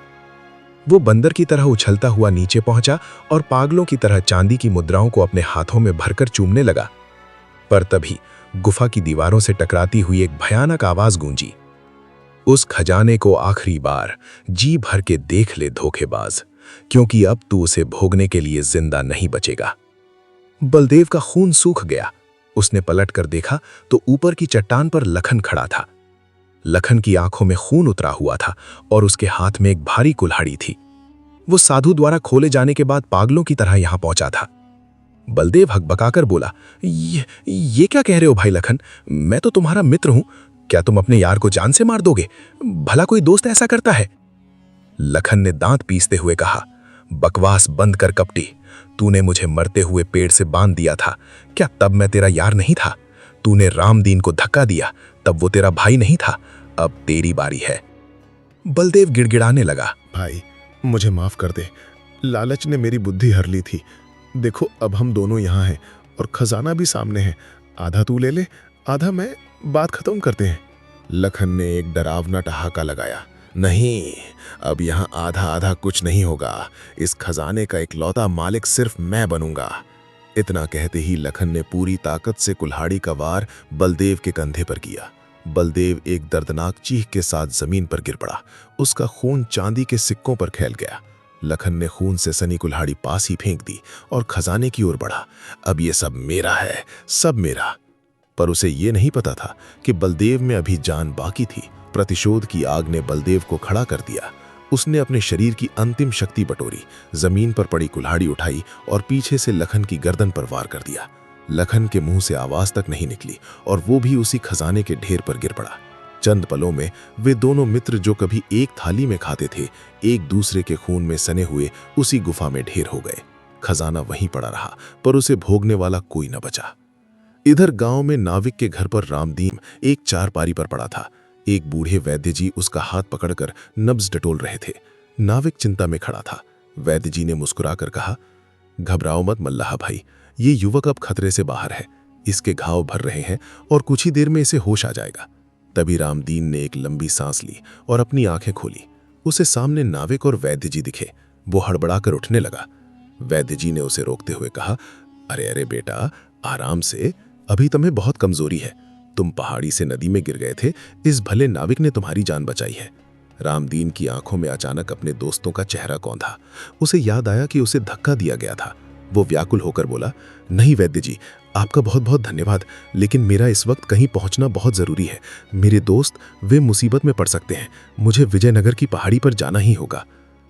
वो बंदर की तरह उछलता हुआ नीचे पहुंचा और पागलों की तरह चांदी की मुद्राओं को अपने हाथों में भरकर चूमने लगा। पर तभी गुफा की दीवारों से टकराती हुई एक भयानक आवाज गूंजी, उस खजाने को आखिरी बार जी भर के देख ले धोखेबाज, क्योंकि अब तू उसे भोगने के लिए जिंदा नहीं बचेगा। बलदेव का खून सूख गया। उसने पलट कर देखा तो ऊपर की चट्टान पर लखन खड़ा था। लखन की आंखों में खून उतरा हुआ था और उसके हाथ में एक भारी कुल्हाड़ी थी। वो साधु द्वारा खोले जाने के बाद पागलों की तरह यहां पहुंचा था। बलदेव हकबकाकर बोला, ये क्या कह रहे हो भाई लखन? मैं तो तुम्हारा मित्र हूं। क्या तुम अपने यार को जान से मार दोगे? भला कोई दोस्त ऐसा करता है? लखन ने दांत पीसते हुए कहा, बकवास बंद कर कपटी। तूने मुझे मरते हुए पेड़ से बांध दिया था। क्या तब मैं तेरा यार नहीं था? तूने रामदीन को धक्का दिया, तब वो तेरा भाई नहीं था। अब तेरी बारी है। बलदेव गिड़गिड़ाने लगा, भाई मुझे माफ कर दे। लालच ने मेरी बुद्धि हर ली थी। देखो, अब हम दोनों यहाँ हैं और खजाना भी सामने है। आधा तू ले ले, आधा मैं। बात खत्म करते हैं। लखन ने एक डरावना ठहाका लगाया, नहीं, अब यहाँ आधा आधा कुछ नहीं होगा। इस खजाने का इकलौता मालिक सिर्फ मैं बनूंगा। इतना कहते ही लखन ने पूरी ताकत से कुल्हाड़ी का वार बलदेव के कंधे पर किया। बलदेव एक दर्दनाक चीख के साथ जमीन पर गिर पड़ा। उसका खून चांदी के सिक्कों पर फैल गया। लखन ने खून से सनी कुल्हाड़ी पास ही फेंक दी और खजाने की ओर बढ़ा। अब ये सब मेरा है, सब मेरा। पर उसे ये नहीं पता था कि बलदेव में अभी जान बाकी थी। प्रतिशोध की आग ने बलदेव को खड़ा कर दिया। उसने अपने शरीर की अंतिम शक्ति बटोरी, जमीन पर पड़ी कुल्हाड़ी उठाई और पीछे से लखन की गर्दन पर वार कर दिया। लखन के मुंह से आवाज तक नहीं निकली और वो भी उसी खजाने के ढेर पर गिर पड़ा। चंद पलों में वे दोनों मित्र जो कभी एक थाली में खाते थे, एक दूसरे के खून में सने हुए उसी गुफा में ढेर हो गए। खजाना वहीं पड़ा रहा, पर उसे भोगने वाला कोई न बचा। इधर गांव में नाविक के घर पर रामदीन एक चारपारी पर पड़ा था। एक बूढ़े वैद्य जी उसका हाथ पकड़कर नब्ज टटोल रहे थे। नाविक चिंता में खड़ा था। वैद्य जी ने मुस्कुराकर कहा, घबराओ मत मल्लाह भाई, ये युवक अब खतरे से बाहर है। इसके घाव भर रहे हैं और कुछ ही देर में इसे होश आ जाएगा। तभी रामदीन ने एक लंबी सांस ली और अपनी आंखें खोली। उसे सामने नाविक और वैद्य जी दिखे। वो हड़बड़ाकर उठने लगा। वैद्य जी ने उसे रोकते हुए कहा, अरे अरे बेटा, आराम से, अभी तुम्हें बहुत कमजोरी है। तुम पहाड़ी से नदी में गिर गए थे, इस भले नाविक ने तुम्हारी जान बचाई है। रामदीन की आंखों में अचानक अपने दोस्तों का चेहरा कौंधा। उसे याद आया कि उसे धक्का दिया गया था। वो व्याकुल होकर बोला, नहीं वैद्य जी, आपका बहुत बहुत धन्यवाद, लेकिन मेरा इस वक्त कहीं पहुंचना बहुत जरूरी है। मेरे दोस्त वे मुसीबत में पड़ सकते हैं। मुझे विजयनगर की पहाड़ी पर जाना ही होगा।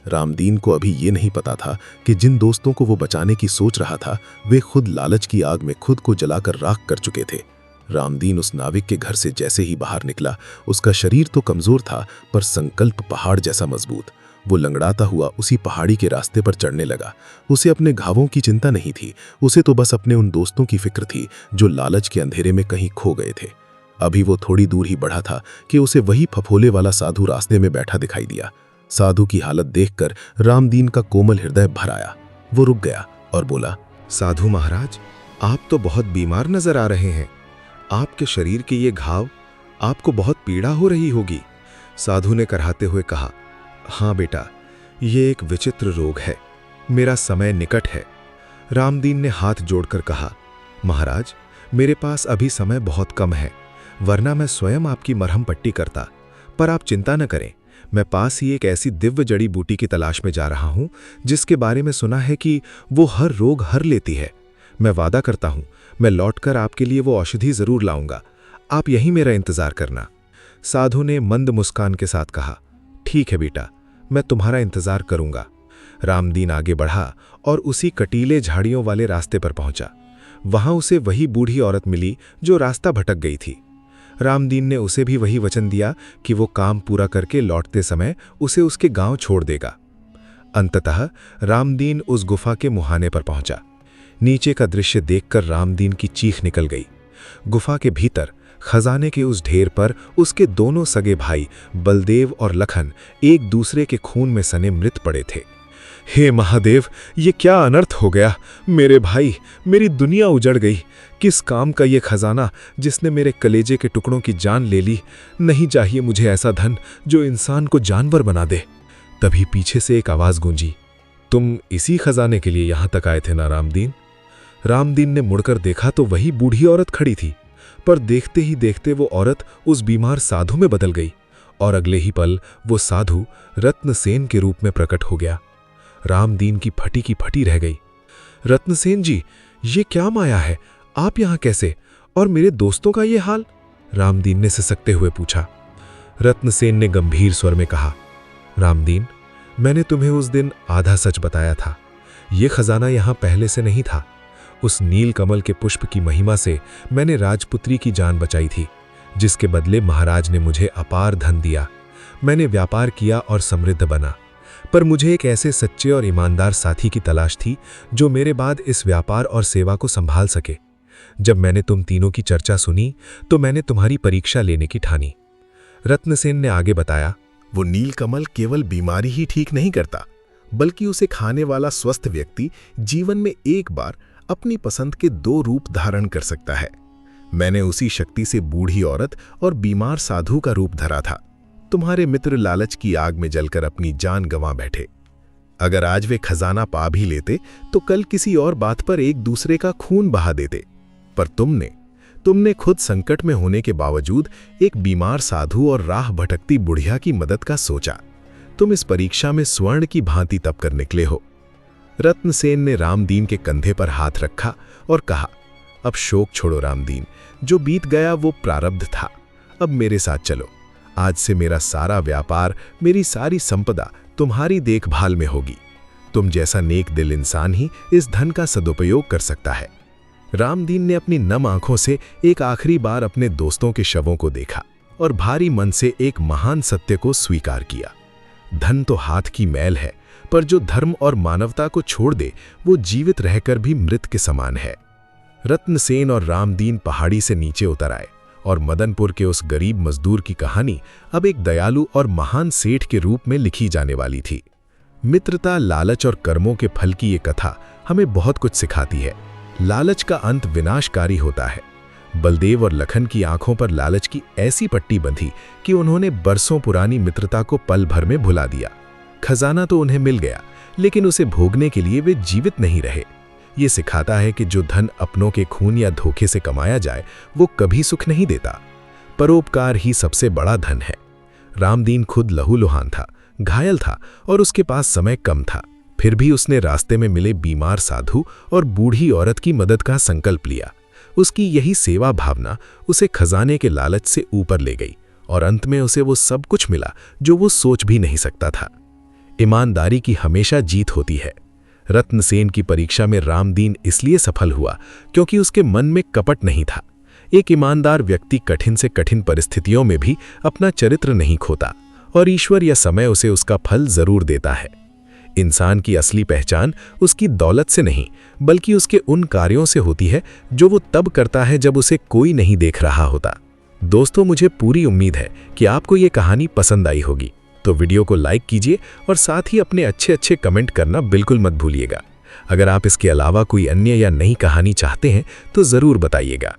रामदीन को अभी ये नहीं पता था कि जिन दोस्तों को वो बचाने की सोच रहा था, वे खुद लालच की आग में खुद को जलाकर राख कर चुके थे। रामदीन उस नाविक के घर से जैसे ही बाहर निकला, उसका शरीर तो कमजोर था, पर संकल्प पहाड़ जैसा मजबूत। वो लंगड़ाता हुआ उसी पहाड़ी के रास्ते पर चढ़ने लगा। उसे अपने घावों की चिंता नहीं थी। उसे तो बस अपने उन दोस्तों की फिक्र थी जो लालच के अंधेरे में कहीं खो गए थे। अभी वो थोड़ी दूर ही बढ़ा था कि उसे वही फफोले वाला साधु रास्ते में बैठा दिखाई दिया। साधु की हालत देखकर रामदीन का कोमल हृदय भर आया। वो रुक गया और बोला, साधु महाराज, आप तो बहुत बीमार नजर आ रहे हैं। आपके शरीर के ये घाव, आपको बहुत पीड़ा हो रही होगी। साधु ने कराहते हुए कहा, हाँ बेटा, ये एक विचित्र रोग है। मेरा समय निकट है। रामदीन ने हाथ जोड़कर कहा, महाराज, मेरे पास अभी समय बहुत कम है, वरना मैं स्वयं आपकी मरहम पट्टी करता। पर आप चिंता न करें, मैं पास ही एक ऐसी दिव्य जड़ी बूटी की तलाश में जा रहा हूं जिसके बारे में सुना है कि वो हर रोग हर लेती है। मैं वादा करता हूं, मैं लौटकर आपके लिए वो औषधि जरूर लाऊंगा। आप यहीं मेरा इंतजार करना। साधु ने मंद मुस्कान के साथ कहा, ठीक है बेटा, मैं तुम्हारा इंतजार करूंगा। रामदीन आगे बढ़ा और उसी कटीले झाड़ियों वाले रास्ते पर पहुंचा। वहां उसे वही बूढ़ी औरत मिली जो रास्ता भटक गई थी। रामदीन ने उसे भी वही वचन दिया कि वो काम पूरा करके लौटते समय उसे उसके गांव छोड़ देगा। अंततः रामदीन उस गुफा के मुहाने पर पहुंचा। नीचे का दृश्य देखकर रामदीन की चीख निकल गई। गुफा के भीतर खजाने के उस ढेर पर उसके दोनों सगे भाई बलदेव और लखन एक दूसरे के खून में सने मृत पड़े थे। हे महादेव, ये क्या अनर्थ हो गया। मेरे भाई, मेरी दुनिया उजड़ गई। किस काम का ये खजाना जिसने मेरे कलेजे के टुकड़ों की जान ले ली। नहीं चाहिए मुझे ऐसा धन जो इंसान को जानवर बना दे। तभी पीछे से एक आवाज गूंजी, तुम इसी खजाने के लिए यहां तक आए थे ना रामदीन? रामदीन ने मुड़कर देखा तो वही बूढ़ी औरत खड़ी थी, पर देखते ही देखते वो औरत उस बीमार साधु में बदल गई और अगले ही पल वो साधु रत्नसेन के रूप में प्रकट हो गया। रामदीन की फटी रह गई। रत्नसेन जी, ये क्या माया है? आप यहां कैसे? और मेरे दोस्तों का ये हाल? रामदीन ने सिसकते हुए पूछा। रत्नसेन ने गंभीर स्वर में कहा, रामदीन, मैंने तुम्हें उस दिन आधा सच बताया था। ये खजाना यहां पहले से नहीं था। उस नील कमल के पुष्प की महिमा से मैंने राजपुत्री की जान बचाई थी, जिसके बदले महाराज ने मुझे अपार धन दिया। मैंने व्यापार किया और समृद्ध बना, पर मुझे एक ऐसे सच्चे और ईमानदार साथी की तलाश थी जो मेरे बाद इस व्यापार और सेवा को संभाल सके। जब मैंने तुम तीनों की चर्चा सुनी तो मैंने तुम्हारी परीक्षा लेने की ठानी। रत्नसेन ने आगे बताया, वो नीलकमल केवल बीमारी ही ठीक नहीं करता, बल्कि उसे खाने वाला स्वस्थ व्यक्ति जीवन में एक बार अपनी पसंद के 2 रूप धारण कर सकता है। मैंने उसी शक्ति से बूढ़ी औरत और बीमार साधु का रूप धरा था। तुम्हारे मित्र लालच की आग में जलकर अपनी जान गंवा बैठे। अगर आज वे खजाना पा भी लेते तो कल किसी और बात पर एक दूसरे का खून बहा देते। पर तुमने खुद संकट में होने के बावजूद एक बीमार साधु और राह भटकती बुढ़िया की मदद का सोचा। तुम इस परीक्षा में स्वर्ण की भांति तप कर निकले हो। रत्नसेन ने रामदीन के कंधे पर हाथ रखा और कहा, अब शोक छोड़ो रामदीन, जो बीत गया वो प्रारब्ध था। अब मेरे साथ चलो। आज से मेरा सारा व्यापार, मेरी सारी संपदा तुम्हारी देखभाल में होगी। तुम जैसा नेक दिल इंसान ही इस धन का सदुपयोग कर सकता है। रामदीन ने अपनी नम आंखों से एक आखिरी बार अपने दोस्तों के शवों को देखा और भारी मन से एक महान सत्य को स्वीकार किया। धन तो हाथ की मैल है, पर जो धर्म और मानवता को छोड़ दे वो जीवित रहकर भी मृत के समान है। रत्नसेन और रामदीन पहाड़ी से नीचे उतर आए और मदनपुर के उस गरीब मजदूर की कहानी अब एक दयालु और महान सेठ के रूप में लिखी जाने वाली थी। मित्रता, लालच और कर्मों के फल की ये कथा हमें बहुत कुछ सिखाती है। लालच का अंत विनाशकारी होता है। बलदेव और लखन की आंखों पर लालच की ऐसी पट्टी बंधी कि उन्होंने बरसों पुरानी मित्रता को पल भर में भुला दिया। खजाना तो उन्हें मिल गया, लेकिन उसे भोगने के लिए वे जीवित नहीं रहे। ये सिखाता है कि जो धन अपनों के खून या धोखे से कमाया जाए वो कभी सुख नहीं देता। परोपकार ही सबसे बड़ा धन है। रामदीन खुद लहूलुहान था, घायल था और उसके पास समय कम था। फिर भी उसने रास्ते में मिले बीमार साधु और बूढ़ी औरत की मदद का संकल्प लिया। उसकी यही सेवा भावना उसे खजाने के लालच से ऊपर ले गई और अंत में उसे वो सब कुछ मिला जो वो सोच भी नहीं सकता था। ईमानदारी की हमेशा जीत होती है। रत्नसेन की परीक्षा में रामदीन इसलिए सफल हुआ क्योंकि उसके मन में कपट नहीं था। एक ईमानदार व्यक्ति कठिन से कठिन परिस्थितियों में भी अपना चरित्र नहीं खोता और ईश्वर या समय उसे उसका फल जरूर देता है। इंसान की असली पहचान उसकी दौलत से नहीं, बल्कि उसके उन कार्यों से होती है जो वो तब करता है जब उसे कोई नहीं देख रहा होता। दोस्तों, मुझे पूरी उम्मीद है कि आपको ये कहानी पसंद आई होगी। तो वीडियो को लाइक कीजिए और साथ ही अपने अच्छे अच्छे कमेंट करना बिल्कुल मत भूलिएगा। अगर आप इसके अलावा कोई अन्य या नई कहानी चाहते हैं तो ज़रूर बताइएगा।